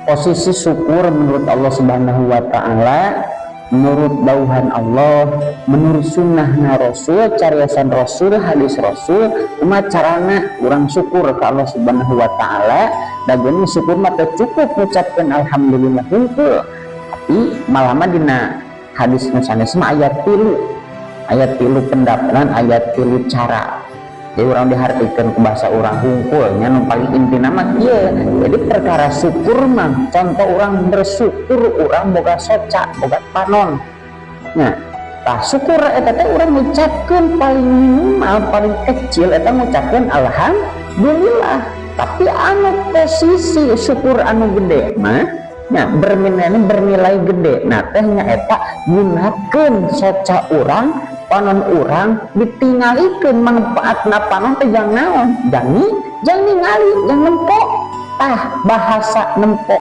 posisi syukur menurut Allah Subhanahu wa Ta'ala, menurut dauhan Allah, menurut sunnahna Rasul, cariasan Rasul, hadis Rasul, umat carana orang syukur ke Allah Subhanahu wa Ta'ala. Dan gini syukur mata cukup mengucapkan alhamdulillah hungkul, tapi malah dina hadis nusanes ayat tilu pendapatan, ayat tilu cara. Jadi orang dihartikan ke bahasa orang hungkulnya yang paling inti nama iya. Jadi perkara syukur mah contoh orang bersyukur, orang boga soca, boga panon. Nah, syukur eta teh orang mengucapkan paling minimal, paling kecil eta mengucapkan alhamdulillah. Tapi anu posisi syukur anu gede mah bernilai gede. Nah tehnya eta gunakeun soca orang, panon orang ditingalikeun manfaatna panon teh jang naon, jang ningali, jang nempok. Bahasa nempok